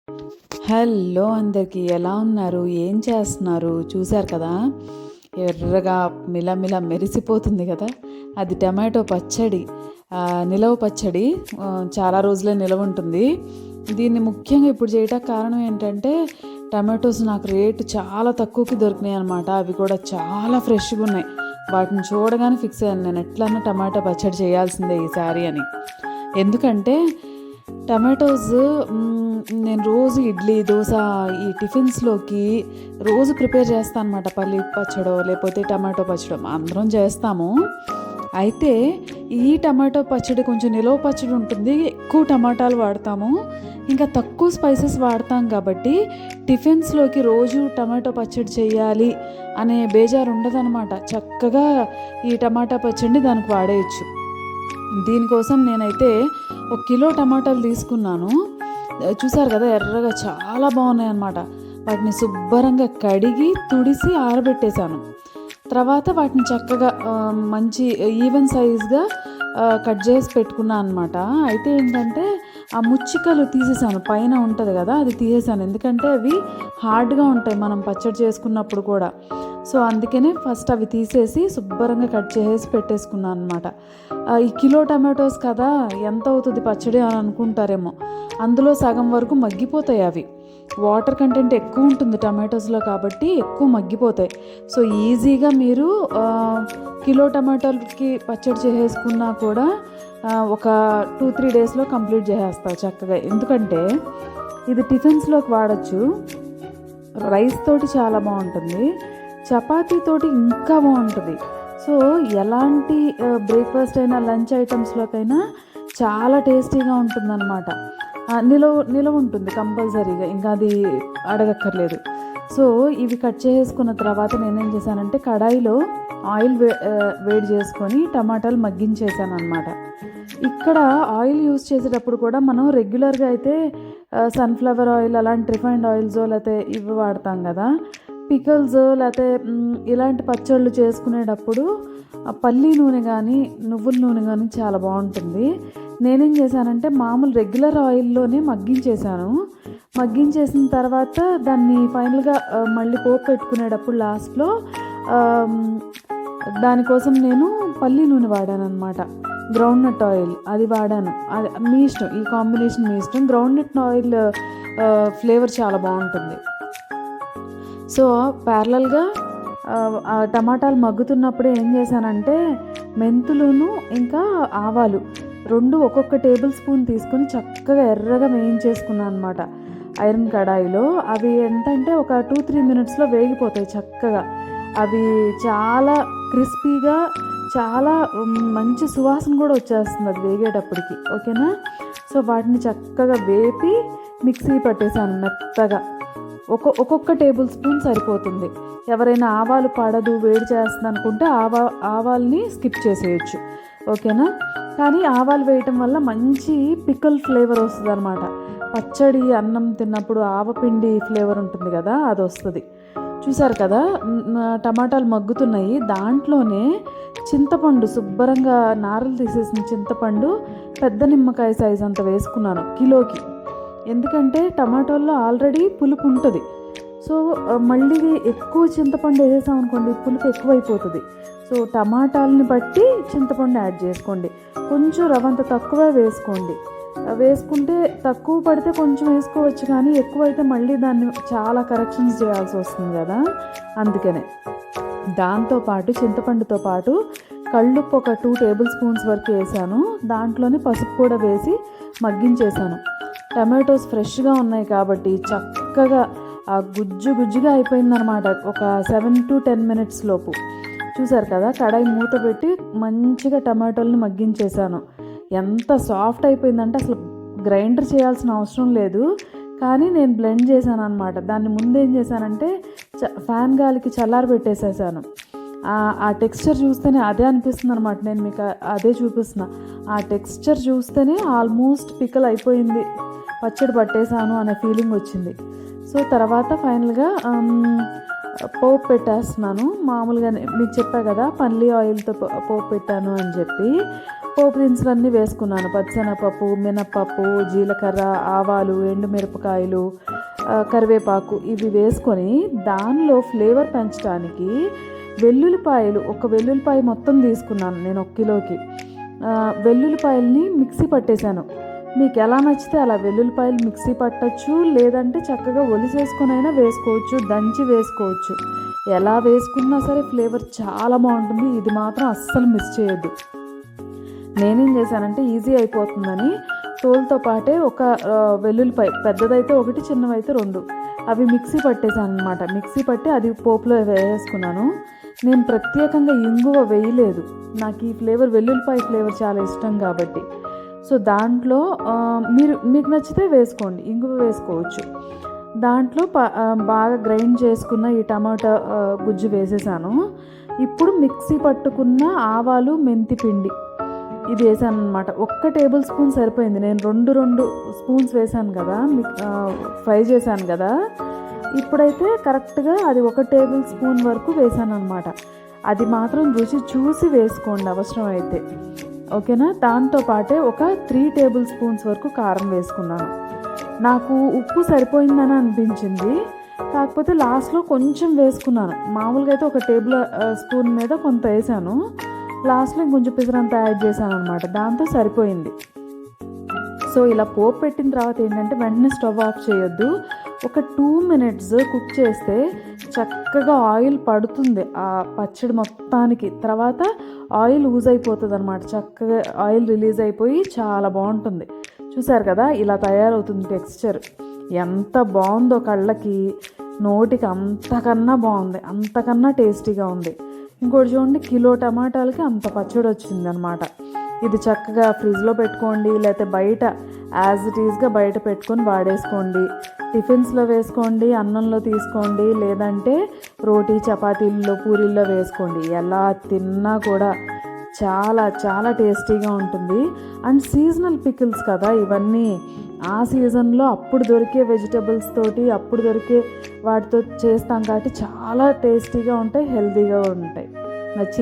Hello అందరికీ, ఎలా ఉన్నారు? ఏం చేస్తున్నారు? చూశారు కదా, ఎర్రగా మిలమిల మెరిసిపోతుంది కదా, అది టమాటో పచ్చడి. నిలవ పచ్చడి. చాలా రోజులే నిలవ ఉంటుంది. దీన్ని ముఖ్యంగా ఇప్పుడు చేయడానికి కారణం ఏంటంటే, టమాటోస్ నాకు రేటు చాలా తక్కువకి దొరికినాయి అనమాట. అవి కూడా చాలా ఫ్రెష్గా ఉన్నాయి. వాటిని చూడగానే ఫిక్స్ అయ్యాను, నేను ఎట్లన్నా టమాటా పచ్చడి చేయాల్సిందే ఈసారి అని. ఎందుకంటే టమాటోస్ నేను రోజు ఇడ్లీ, దోశ, ఈ టిఫిన్స్లోకి రోజు ప్రిపేర్ చేస్తాను అనమాట. పల్లి పచ్చడో లేకపోతే టమాటో పచ్చడో అందరం చేస్తాము. అయితే ఈ టమాటో పచ్చడి కొంచెం నిలవ పచ్చడి ఉంటుంది, ఎక్కువ టమాటాలు వాడతాము, ఇంకా తక్కువ స్పైసెస్ వాడతాం. కాబట్టి టిఫిన్స్లోకి రోజు టమాటో పచ్చడి చేయాలి అనే బేజారు ఉండదన్నమాట. చక్కగా ఈ టమాటా పచ్చడిని దానికి వాడేయచ్చు. దీనికోసం నేనైతే 1 కిలో టమాటాలు తీసుకున్నాను. చూసారు కదా, ఎర్రగా చాలా బాగున్నాయి అన్నమాట. వాటిని శుభ్రంగా కడిగి తుడిసి ఆరబెట్టేశాను. తర్వాత వాటిని చక్కగా మంచి ఈవెన్ సైజ్గా కట్ చేసి పెట్టుకున్నాను అనమాట. అయితే ఏంటంటే ఆ ముచ్చికలు తీసేసాను, పైన ఉంటుంది కదా అది తీసేసాను. ఎందుకంటే అవి హార్డ్గా ఉంటాయి మనం పచ్చడి చేసుకున్నప్పుడు కూడా. సో అందుకనే ఫస్ట్ అవి తీసేసి శుభ్రంగా కట్ చేసి పెట్టేసుకున్నాను అనమాట. ఈ కిలో టమాటోస్ కదా, ఎంత అవుతుంది పచ్చడి అని అనుకుంటారేమో. అందులో సగం వరకు మగ్గిపోతాయి అవి. వాటర్ కంటెంట్ ఎక్కువ ఉంటుంది టమాటోస్లో కాబట్టి ఎక్కువ మగ్గిపోతాయి. సో ఈజీగా మీరు కిలో టమాటోలకి పచ్చడి చేసేసుకున్నా కూడా ఒక 2-3 డేస్లో కంప్లీట్ చేసేస్తారు చక్కగా. ఎందుకంటే ఇది టిఫిన్స్లోకి వాడచ్చు, రైస్ తోటి చాలా బాగుంటుంది, చపాతీ తోటి ఇంకా బాగుంటుంది. సో ఎలాంటి బ్రేక్ఫాస్ట్ అయినా లంచ్ ఐటమ్స్లోకైనా చాలా టేస్టీగా ఉంటుందన్నమాట. నిలవ ఉంటుంది కంపల్సరీగా, ఇంకా అది అడగక్కర్లేదు. సో ఇవి కట్ చేసుకున్న తర్వాత నేనేం చేశానంటే కడాయిలో ఆయిల్ వేడి చేసుకొని టమాటాలు మగ్గించేసాను అనమాట. ఇక్కడ ఆయిల్ యూస్ చేసేటప్పుడు కూడా మనం రెగ్యులర్గా అయితే సన్ఫ్లవర్ ఆయిల్, అలాంటి రిఫైండ్ ఆయిల్స్ లేకపోతే ఇవి వాడతాం కదా. పికల్స్ లేకపోతే ఇలాంటి పచ్చళ్ళు చేసుకునేటప్పుడు పల్లి నూనె కానీ నువ్వుల నూనె కానీ చాలా బాగుంటుంది. నేనేం చేశానంటే మామూలు రెగ్యులర్ ఆయిల్లోనే మగ్గించేసాను. మగ్గించేసిన తర్వాత దాన్ని ఫైనల్గా మళ్ళీ పోపు పెట్టుకునేటప్పుడు లాస్ట్లో దానికోసం నేను పల్లి నూనె వాడాను అనమాట. గ్రౌండ్నట్ ఆయిల్ అది వాడాను. అది మీ ఇష్టం, ఈ కాంబినేషన్ మీ ఇష్టం. గ్రౌండ్నట్ ఆయిల్ ఫ్లేవర్ చాలా బాగుంటుంది. సో ప్యారలల్గా టమాటాలు మగ్గుతున్నప్పుడే ఏం చేశానంటే మెంతులును ఇంకా ఆవాలు 2 ఒక్కొక్క టేబుల్ స్పూన్ తీసుకొని చక్కగా ఎర్రగా వేయించేసుకున్నాను అనమాట ఐరన్ కడాయిలో. అవి ఏంటంటే ఒక 2-3 మినిట్స్లో వేగిపోతాయి చక్కగా. అవి చాలా క్రిస్పీగా, చాలా మంచి సువాసన కూడా వచ్చేస్తుంది అది వేగేటప్పటికి. ఓకేనా? సో వాటిని చక్కగా వేపి మిక్సీ పట్టేసాను మెత్తగా. ఒక్కొక్క టేబుల్ స్పూన్ సరిపోతుంది. ఎవరైనా ఆవాలు పడదు, వేడి చేస్తుంది అనుకుంటే ఆవాల్ని స్కిప్ చేసేయచ్చు. ఓకేనా? కానీ ఆవాలు వేయటం వల్ల మంచి పికల్ ఫ్లేవర్ వస్తుంది అనమాట. పచ్చడి అన్నం తిన్నప్పుడు ఆవపిండి ఫ్లేవర్ ఉంటుంది కదా, అది వస్తుంది. చూసారు కదా, టమాటాలు మగ్గుతున్నాయి. దాంట్లోనే చింతపండు, శుభ్రంగా నారలు తీసేసిన చింతపండు పెద్ద నిమ్మకాయ సైజ్ అంత వేసుకున్నాను కిలోకి. ఎందుకంటే టమాటోల్లో ఆల్రెడీ పులుపు ఉంటుంది. సో మళ్ళీ ఎక్కువ చింతపండు వేసేసాం అనుకోండి, పులుపు ఎక్కువైపోతుంది. సో టమాటాలని బట్టి చింతపండు యాడ్ చేసుకోండి. కొంచెం రవంత తక్కువ వేసుకోండి. వేసుకుంటే తక్కువ పడితే కొంచెం వేసుకోవచ్చు, కానీ ఎక్కువైతే మళ్ళీ దాన్ని చాలా కరెక్షన్స్ చేయాల్సి వస్తుంది కదా. అందుకనే దాంతోపాటు చింతపండుతో పాటు కళ్ళుప్పు ఒక 2 టేబుల్ స్పూన్స్ వరకు వేసాను. దాంట్లోనే పసుపు కూడా వేసి మగ్గించేసాను. టమాటోస్ ఫ్రెష్గా ఉన్నాయి కాబట్టి చక్కగా గుజ్జుగా అయిపోయిందనమాట ఒక 7-10 మినిట్స్ లోపు. చూసారు కదా, కడాయి మూత పెట్టి మంచిగా టమాటోల్ని మగ్గించేసాను. ఎంత సాఫ్ట్ అయిపోయిందంటే అసలు గ్రైండర్ చేయాల్సిన అవసరం లేదు, కానీ నేను బ్లెండ్ చేశాను అనమాట. దాన్ని ముందేం చేశానంటే ఫ్యాన్ గాలికి చల్లారి పెట్టేసేసాను. ఆ టెక్స్చర్ చూస్తేనే అదే అనిపిస్తుంది అనమాట. నేను మీకు అదే చూపిస్తున్నా. ఆ టెక్స్చర్ చూస్తేనే ఆల్మోస్ట్ పికల్ అయిపోయింది, పచ్చడి పట్టేశాను అనే ఫీలింగ్ వచ్చింది. సో తర్వాత ఫైనల్గా పోపు పెట్టేస్తున్నాను. మామూలుగానే మీకు చెప్పా కదా పల్లి ఆయిల్తో పోపు పెట్టాను అని చెప్పి. పోపు దినుసులన్నీ వేసుకున్నాను. పచ్చెనగపప్పు, మినప్పప్పు, జీలకర్ర, ఆవాలు, ఎండుమిరపకాయలు, కరివేపాకు ఇవి వేసుకొని దానిలో ఫ్లేవర్ పెంచడానికి వెల్లుల్లిపాయలు, ఒక వెల్లుల్లిపాయ మొత్తం తీసుకున్నాను నేను 1 కిలోకి. వెల్లుల్లిపాయల్ని మిక్సీ పట్టేశాను. మీకు ఎలా నచ్చితే అలా వెల్లుల్లిపాయలు మిక్సీ పట్టచ్చు, లేదంటే చక్కగా ఒలిసేసుకొని అయినా వేసుకోవచ్చు, దంచి వేసుకోవచ్చు. ఎలా వేసుకున్నా సరే ఫ్లేవర్ చాలా బాగుంటుంది. ఇది మాత్రం అస్సలు మిస్ చేయొద్దు. నేనేం చేశానంటే ఈజీ అయిపోతుందని తోలుతో పాటే ఒక వెల్లుల్లిపాయ, పెద్దదైతే 1, చిన్నవైతే 2, అవి మిక్సీ పట్టేశాను అనమాట. మిక్సీ పట్టి అది పోపులో వేసుకున్నాను. నేను ప్రత్యేకంగా ఇంగువ వేయలేదు. నాకు ఈ ఫ్లేవర్, వెల్లుల్లిపాయ ఫ్లేవర్ చాలా ఇష్టం కాబట్టి. సో దాంట్లో మీకు నచ్చితే వేసుకోండి, ఇంగువ వేసుకోవచ్చు. దాంట్లో బాగా గ్రైండ్ చేసుకున్న ఈ టమాటా గుజ్జు వేసేసాను. ఇప్పుడు మిక్సీ పట్టుకున్న ఆవాలు, మెంతి పిండి ఇది వేసాను అనమాట. 1 టేబుల్ స్పూన్ సరిపోయింది. నేను 2 స్పూన్స్ వేసాను కదా, ఫ్రై చేశాను కదా. ఇప్పుడైతే కరెక్ట్గా అది 1 టేబుల్ స్పూన్ వరకు వేసాను అనమాట. అది మాత్రం రుచి చూసి వేసుకోండి అవసరమైతే, ఓకేనా. దాంతోపాటే ఒక 3 టేబుల్ స్పూన్స్ వరకు కారం వేసుకున్నాను. నాకు ఉప్పు సరిపోయిందని అనిపించింది, కాకపోతే లాస్ట్లో కొంచెం వేసుకున్నాను. మామూలుగా అయితే 1 టేబుల్ స్పూన్ మీద కొంత వేసాను, లాస్ట్లో ఇంకొంచెం పిసరంతా యాడ్ చేశాను అనమాట. దాంతో సరిపోయింది. సో ఇలా పోపు పెట్టిన తర్వాత ఏంటంటే వెంటనే స్టవ్ ఆఫ్ చేయొద్దు. ఒక 2 మినిట్స్ కుక్ చేస్తే చక్కగా ఆయిల్ పడుతుంది ఆ పచ్చడి మొత్తానికి. తర్వాత ఆయిల్ లూజ్ అయిపోతుంది అనమాట. చక్కగా ఆయిల్ రిలీజ్ అయిపోయి చాలా బాగుంటుంది. చూసారు కదా, ఇలా తయారవుతుంది టెక్స్చర్. ఎంత బాగుందో, కళ్ళకి నోటికి అంతకన్నా బాగుంది, అంతకన్నా టేస్టీగా ఉంది. ఇంకోటి చూడండి, కిలో టమాటాలకి అంత పచ్చడి వచ్చింది అనమాట. ఇది చక్కగా ఫ్రిడ్జ్లో పెట్టుకోండి, లేకపోతే బయట యాజ్ ఇట్ ఈజ్గా బయట పెట్టుకొని వాడేసుకోండి. టిఫిన్స్లో వేసుకోండి, అన్నంలో తీసుకోండి, లేదంటే రోటీ, చపాతీల్లో, పూరీల్లో వేసుకోండి. ఎలా తిన్నా కూడా చాలా చాలా టేస్టీగా ఉంటుంది. అండ్ సీజనల్ పికిల్స్ కదా ఇవన్నీ, ఆ సీజన్లో అప్పుడు దొరికే వెజిటబుల్స్ తోటి, అప్పుడు దొరికే వాటితో చేస్తాం కాబట్టి చాలా టేస్టీగా ఉంటాయి, హెల్తీగా ఉంటాయి. నచ్చి